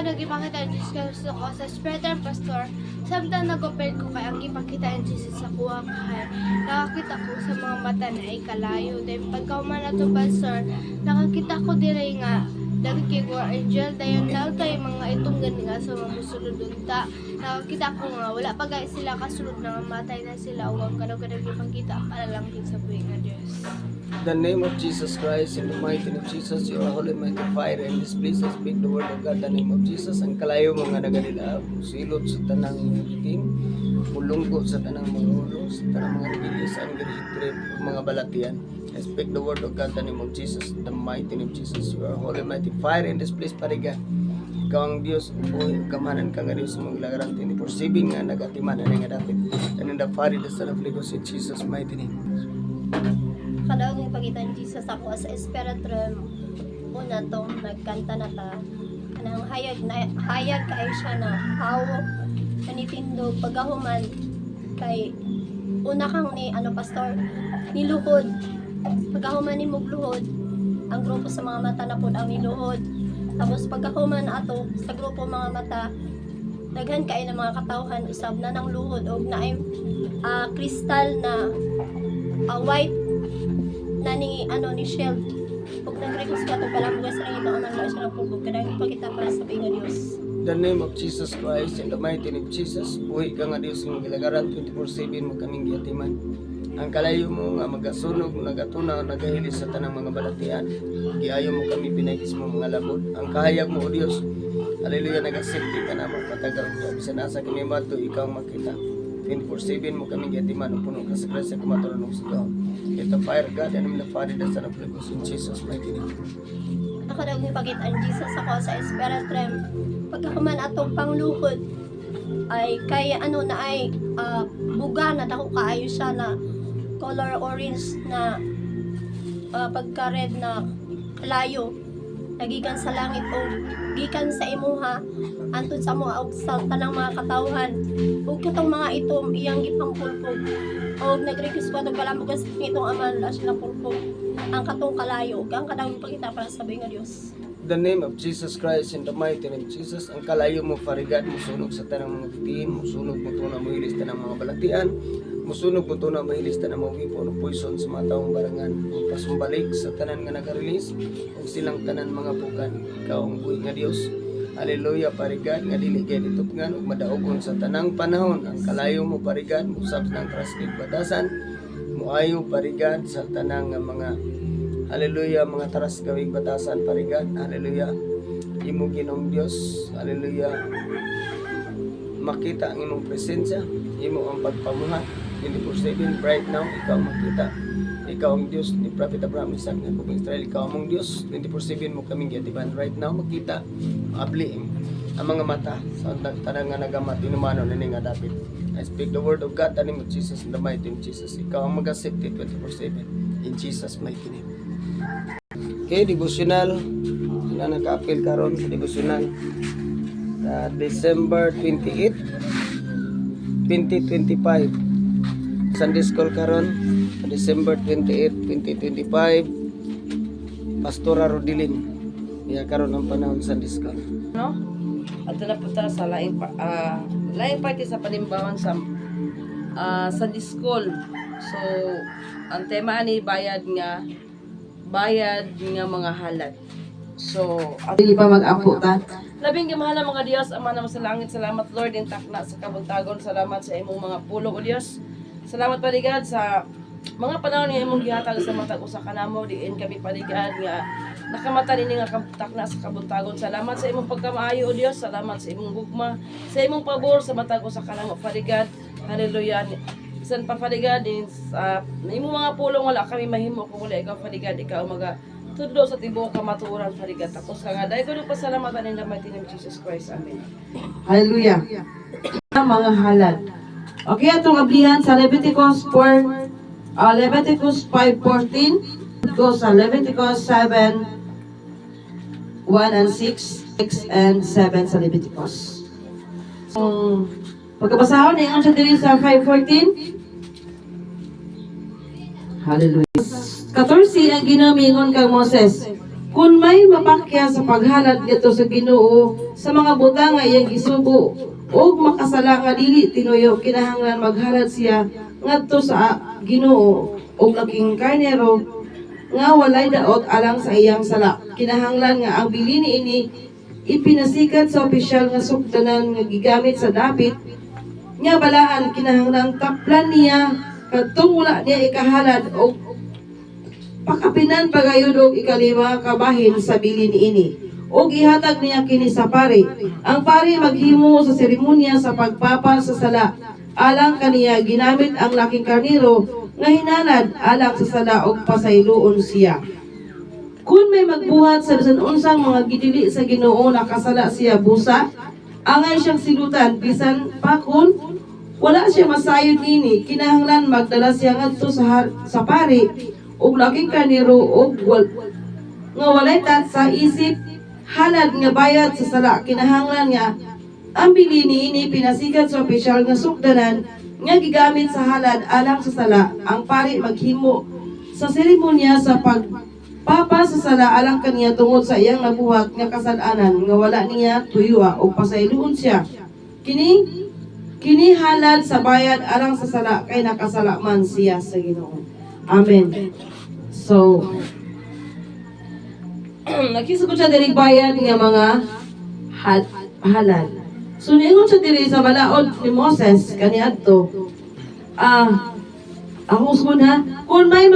nagipakita ang Diyos Kristo ko sa Spirit and Pastor, samtang nag-open ko kay ang ipakita ang Jesus sa kuha kahay. Nakakita ko sa mga mata na ay kalayo. Dahil pagkauman na to Pastor, nakakita ko dire nga nagkikigwa angel dayon daw kay mga itong gani nga sa mga musulod unta. Nakakita ko nga wala pa guys sila kasulod na matay na sila uwang kanang ipakita para lang din sa buhay nga Diyos. The name of Jesus Christ, in the mighty name of Jesus, you are holy, mighty fire, and this place I speak the word of God, the name of Jesus. Ang kalayo mga naganila, silot sa tanang bitin, mulunggo sa tanang mga ulo, sa tanang mga ribilis, ang garitrip, mga balatian. I speak the word of God, the name of Jesus, the mighty name of Jesus. You are holy, mighty fire, in this place pariga. Ikaw ang Diyos, buhay, kamanan ka nga Diyos, mga lagaran 24/7 nga nagatimanan nga dapat. And in the Father, the Son of Lagos, in Jesus' mighty name. Kadaog yung pagitan Jesus ako sa Spirit realm. Una tong nagkanta na ta. Kanang hayag kay siya na hawo kanitindog pagahuman kay una kang ni pastor niluhod. Pagahuman ni mugluhod ang grupo sa mga mata na pud ang niluhod. Tapos pagahuman ato sa grupo mga mata daghan kay ng mga katawhan usab na nang luhod og naay kristal na white na ni shield ug nag-request ka to pala mo sa ito ang nang siya pugog kadang ipakita para sa nga Dios. The name of Jesus Christ, in the mighty name of Jesus, buhay ka nga Diyos ng gilagaran 24/7 mo kaming giyatiman. Ang kalayo mo nga magasunog, nagatuna, nagahili sa tanang mga balatian. Giayo mo kami pinagis mo mga labot. Ang kahayag mo o Diyos, hallelujah, nagasipti ka na magpatagal mo. Bisan asa kami bato, ikaw makita. 24/7 mo kami giyatiman, ang puno ka sa grasya kumatulong sa sigaw. Ito fire God, and the Father, the Son of Lagos, in Jesus' mighty name. Ako daw ipakita ang Jesus ako sa Spirit realm. Pagkahuman atong pangluhod ay kay na ay buga na dako kaayo siya na color orange na pagka red na layo nagikan sa langit o gikan sa imuha antud sa mga og sa tanang mga katawhan ug katong mga itom iyang gipangpulpog og nag-request ko atong palamugan sa itong aman la sila pulpog ang katong kalayo ug ang kadang pagkita para sa nga Dios. The name of Jesus Christ, in the mighty name of Jesus, ang kalayo mo parigad, musunog sa tanang mga bitin, musunog mo ito na mahilis tanang mga balatian, musunog mo ito na mahilis tanang mga wipon o poison sa mga taong barangan, pasumbalik sa tanan nga nag-release, o silang tanan mga bukan, ikaw ang buhay nga Diyos. Hallelujah, parigad, nga diligay dito nga, ug madaogon sa tanang panahon, ang kalayo mo parigad, musab ng trastig batasan, muayo parigad sa tanang nga mga hallelujah, mga taras gawing batasan parigad. Hallelujah. Imo Ginoong Dios. Hallelujah. Makita ang imong presensya, imo ang pagpamuhat 24/7 right now. Ikaw makita. Ikaw ang Dios ni Prophet Abraham, Isaac, Jacob, Israel. Ikaw ang Dios 24/7 mo kaming giatiban right now. Makita abli ang mga mata sa tanang nga nagamat inumano ni nga dapat. I speak the word of God, the name of Jesus, in the mighty name of Jesus. Ikaw ang magasipti 24/7 in Jesus' mighty name. Okay, devotional. Sila naka-appeal karon sa devotional. December 28, 2025. Sunday School karon December 28, 2025. Pastora Rodilin. Iya karon ang panahon sa Sunday School. No? At na punta sa laing party sa panimbawan sa Sunday School. So, ang tema ni bayad nga mga halad. So, Hindi pa mag-ampo ta. labing gamahala mga Diyos, Ama naman sa langit, salamat Lord, intakna sa kabuntagon, salamat sa imong mga pulong o Diyos. Salamat paligad sa mga panahon nga imong gihatag sa matag usa kanamo, diin kami paligad nga nakamata nini nga takna sa kabuntagon. Salamat sa imong pagkamaayo o Diyos, salamat sa imong gugma, sa imong pabor sa matag usa kanamo paligad. Hallelujah. Isan pa paligad din sa imong mga pulong wala kami mahimo kung wala ikaw paligad, ikaw maga tudlo sa tibuok kamatuoran paligad. Tapos nga dahil ko pasalamatan in the mighty name of Jesus Christ. Amen. Hallelujah. Mga halal. Okay, atong ablihan sa Leviticus 5:14 go sa Leviticus 7:1 and 6 and 7 sa Leviticus. Pagkabasahon na yung siya diri sa 5:14. Hallelujah. 14 ang ginamingon kang Moses. Kung may mapakya sa paghalad nito sa Ginoo sa mga butang nga iyang gisugo ug makasala nga dili tinuyo kinahanglan maghalad siya ngadto sa Ginoo ug laking karnero nga walay daot alang sa iyang sala. Kinahanglan nga ang bili niini ipinasikat sa opisyal nga sukdanan nga gigamit sa dapit nga balaan. Kinahanglan taplan niya kadtong wala niya ikahalad o pakapinan pagayod og ikalima kabahin sa bili niini og ihatag niya kini sa pari. Ang pari maghimo sa seremonya sa pagpapa sa sala alang kaniya ginamit ang laking karnero nga hinalad alang sa sala og pasayloon siya. Kung may magbuhat sa bisan unsang mga gidili sa Ginoo nakasala siya busa, angay siyang silutan bisan pa kun wala siya masayod nini, kinahanglan magdala siya ngadto sa pari ug laking karnero ug nga walay tat sa isip halad nga bayad sa sala. Kinahanglan nga ang bili niini pinasikat sa opisyal nga sukdanan nga gigamit sa halad alang sa sala. Ang pari maghimo sa seremonya sa pagpapa sa sala alang kaniya tungod sa iyang nabuhat nga kasalanan nga wala niya tuyua o pasayloon siya. Kini halad sa bayad alang sa sala kay nakasala man siya sa Ginoo. Amen. So, nakisugot siya diri bayad nga mga halal. So, niingon siya diri sa balaod ni Moses kaniadto. Ako sunod ha, kung may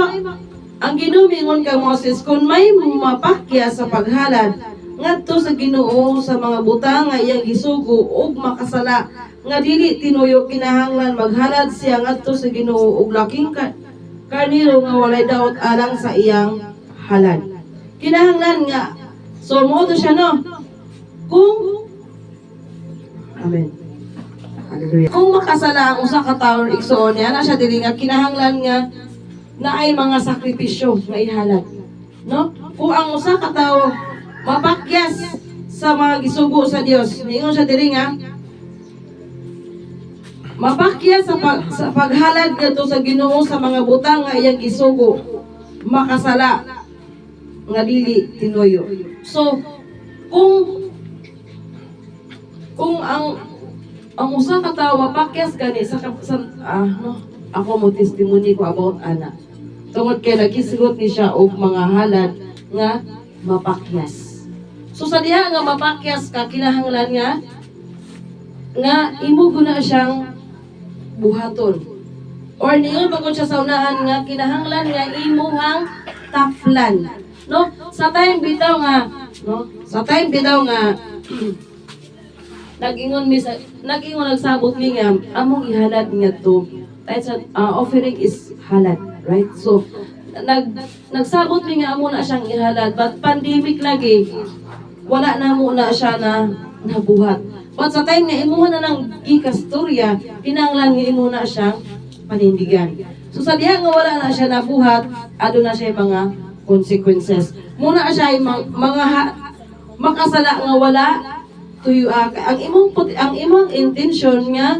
ang Ginoo mingon kay Moses, kung may mapakya sa paghalad ngadto sa Ginoo sa mga butang nga iyang gisugo ug makasala nga dili tinuyo kinahanglan maghalad siya ngadto sa Ginoo ug laking karnero nga walay daot alang sa iyang halad. Kinahanglan nga so mo to siya no. Amen. Hallelujah. Kung makasala ang usa ka tawo igsoon niya na siya dili nga kinahanglan nga naay mga sakripisyo nga ihalad. No? Kung ang usa ka tawo mapakyas sa mga gisugo sa Dios, niingon siya diri nga mapakyas sa paghalad ngadto sa Ginoo sa mga butang nga iyang gisugo, makasala nga dili tinuyo. So, kung ang usa ka tawo mapakyas gani ako mo testimony ko about ana. Tungod kay nagisugot ni siya og mga halad nga mapakyas. So sa diha nga mapakyas ka kinahanglan nga imo guna siyang buhaton. Or niyon pagod siya sa unahan nga kinahanglan nga imuhang taplan. No? Sa time bitaw nga nagingon nagsabot mi nga among ihalad nga to. Offering is halad, right? So nagsabot mi nga amo na siyang ihalad, but pandemic lagi wala na mo na siya na nabuhat. But sa time nga imuha na ng gikastorya, kinahanglan nga imo na siyang panindigan. So sa diha nga wala na siya nabuhat, ado na siya mga consequences. Muna siya makasala nga wala tuyo ang imong intention nga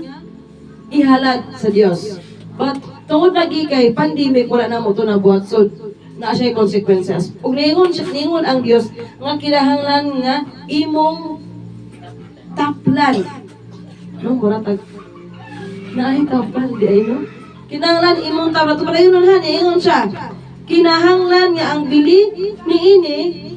ihalad sa Dios. But tungod lagi kay pandemic wala na mo to nabuhat, so na siya consequences. Ug ningon ang Dios nga kinahanglan nga imong taplan. No, muratag naay taplan di ay no. Kinahanglan imong taplan. Padayon ha ningon siya. Kinahanglan nga ang bili niini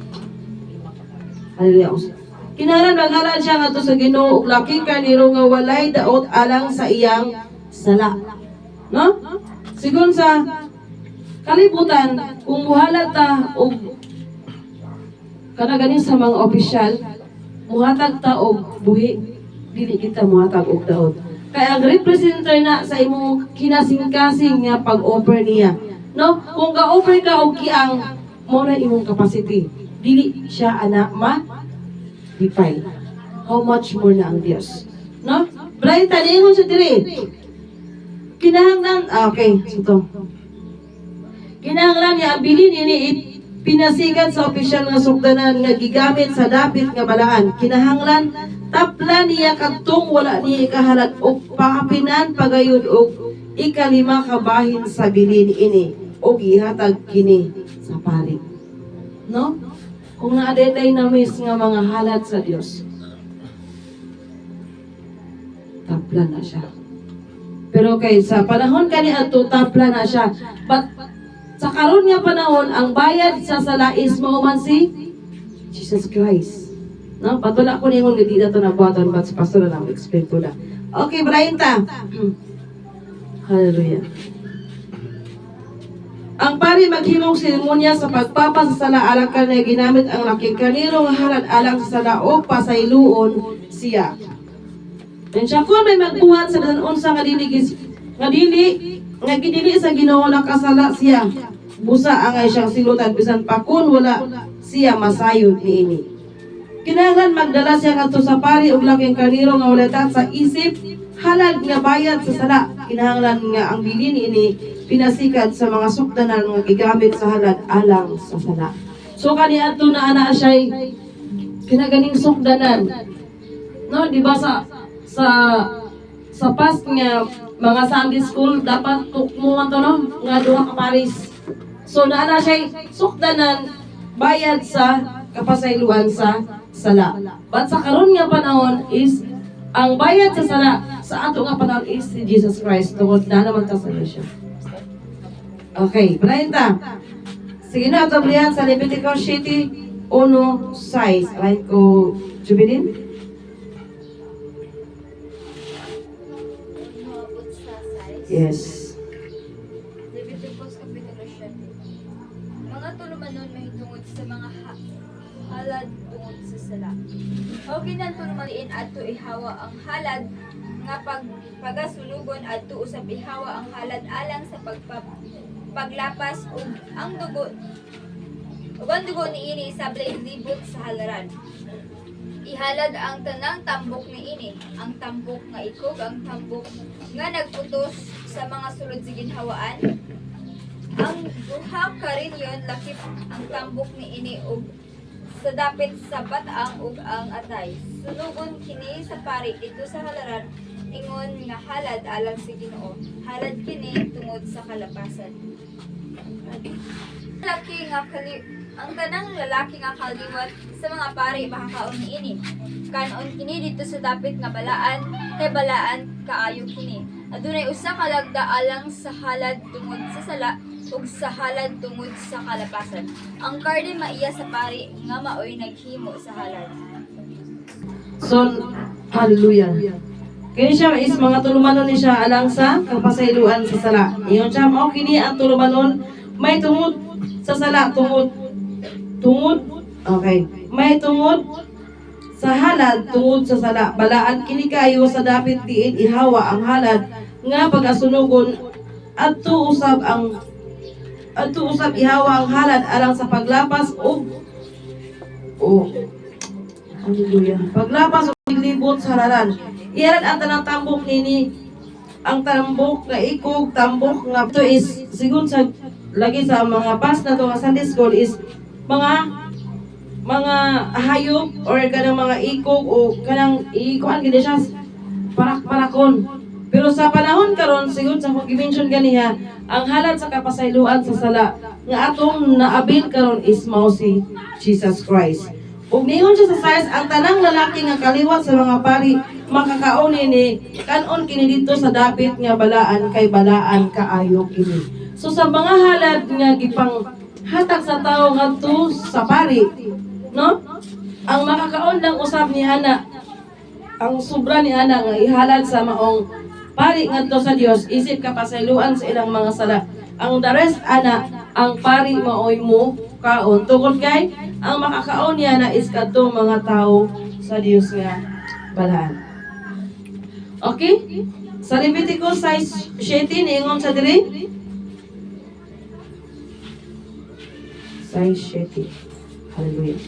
hallelujah. Kinahanglan maghalad siya ngadto sa Ginoo ug laking karnero nga walay daot alang sa iyang sala. No? Sigon sa kalibutan, kung muhalad ta og kanagani sa mga opisyal, muhatag ta og buhi, dili kita muhatag og daot. Kaya ang representer na sa imong kinasing-kasing nga pag-offer niya. No? Kung ga-offer ka og kiang, mo na imong capacity. Dili siya anak define. How much more na ang Dios. No? Brian, taningon sa diri. Kinahanglan, okay, ito. Kinahanglan niya ang bilin ini pinasikat sa opisyal nga sukdanan nga gigamit sa dapit nga balaan. Kinahanglan taplan niya kadtong wala niya ikahalad o pakapinan pagayod og ikalima kabahin sa bilin ini o ihatag kini sa pari. No? kung naadetay na miss nga mga halad sa Dios, tapla na siya. Pero kay sa panahon kani adto tapla na siya. But sa karon nga panahon, ang bayad sa sala is mao man si Jesus Christ. No, patula ko ningon nga di na to nabuhaton, but si pastor na explain ko na. Okay, Brian ta. Hallelujah. Ang pari maghimong seremonya sa pagpapasasala alang kanay ginamit ang laking kaniro nga halad alang sa sala o pasayloon siya. And siya kung may magbuhat sa unsa nga dili nga gidili sa Ginoo nakasala siya. Busa angay siyang silutan bisan pa kun wala siya masayod niini. Kinahanglan magdala siya kadto sa pari og laking kaniro nga wala sa isip halad nga bayad sa sala. Kinahanglan nga ang bilin ini pinasikat sa mga sukdanan nga gigamit sa halad alang sa sala. So kaniadto na ana siya kinaganing sukdanan. No, di ba sa past nga mga Sunday school dapat tukmuan to no nga duha ka paris. So naana siya sukdanan bayad sa kapasayloan sa sala. But sa karon nga panahon is ang bayad sa sala sa ato nga panahon is si Jesus Christ tungod na naman ta sa siya. Okay, Brenda. Sige na, tablihan sa Leviticus 7:1-6. Right ko, Jubilin? Umabot sa size. Yes. Leviticus Kapitulo 7. Mga tulumanon mahitungod sa mga halad tungod sa sala. O ginan tulumaliin adto ihawa ang halad nga pagasulugon adto usab ihawa ang halad alang sa paglapas ug ang dugo niini sablay libot sa halaran. Ihalad ang tanang tambok niini, ang tambok nga ikog, ang tambok nga nagputos sa mga sulod sa ginhawaan. Ang duha ka rin yon lakip ang tambok niini ug sa dapit sa bataang ug ang atay. Sunugon kini sa pari dito sa halaran ingon nga halad alang sa Ginoo. Halad kini tungod sa kalapasan. Ang tanang lalaki nga kaliwat sa mga pari makakaon niini. Kanon kini dito sa dapit nga balaan, kay balaan kaayo kini. Adunay usa ka lagda alang sa halad tungod sa sala ug sa halad tungod sa kalapasan. Ang karne maiya sa pari nga maoy naghimo sa halad. So, hallelujah. Kini siya is mga tulumanon ni siya alang sa kapasayloan sa sala. Iyon siya mao kini ang tulumanon may tungod sa sala tungod. Okay. May tungod sa halad tungod sa sala. Balaan kini kayo sa dapit diin ihawa ang halad nga pagasunugon adto usab ihawa ang halad alang sa paglapas og hallelujah. Paglapas og libot sa halaran. Iyaran ang tanang tambok nini, ang tambok nga ikog, tambok nga ito is sigun sa lagi sa mga pas na to nga Sunday school is mga hayop or kanang mga ikog o kanang ikuan gid siya parak-parakon. Pero sa panahon karon sigun sa kung gi-mention ganiha, ang halad sa kapasayloan sa sala nga atong naabil karon is mao si Jesus Christ. Ug niingon siya sa size ang tanang lalaki nga kaliwat sa mga pari makakaon ni kanon kini dito sa dapit nga balaan kay balaan kaayo kini. So sa mga halad nga gipang hatag sa tawo ngadto sa pari, no? Ang makakaon lang usab ni ana ang sobra ni ana nga ihalad sa maong pari ngadto sa Dios isip kapasayloan sa ilang mga sala. Ang the rest ana ang pari maoy mo kaon tungod kay ang makakaon niya na is kadtong mga tao sa Dios nga balaan. Okay? Sa Leviticus 7 niingon sa diri. 7. Hallelujah.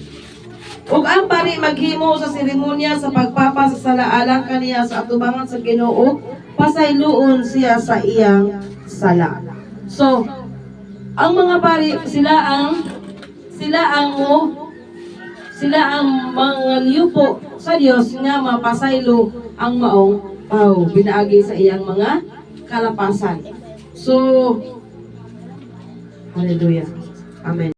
Ug ang pari maghimo sa seremonya sa pagpapasasala alang kaniya sa atubangan sa Ginoo, pasayloon siya sa iyang sala. So, ang mga pari sila ang mga liyupo sa Dios nga mapasaylo ang maong tao pinaagi sa iyang mga kalapasan. So, hallelujah. Amen.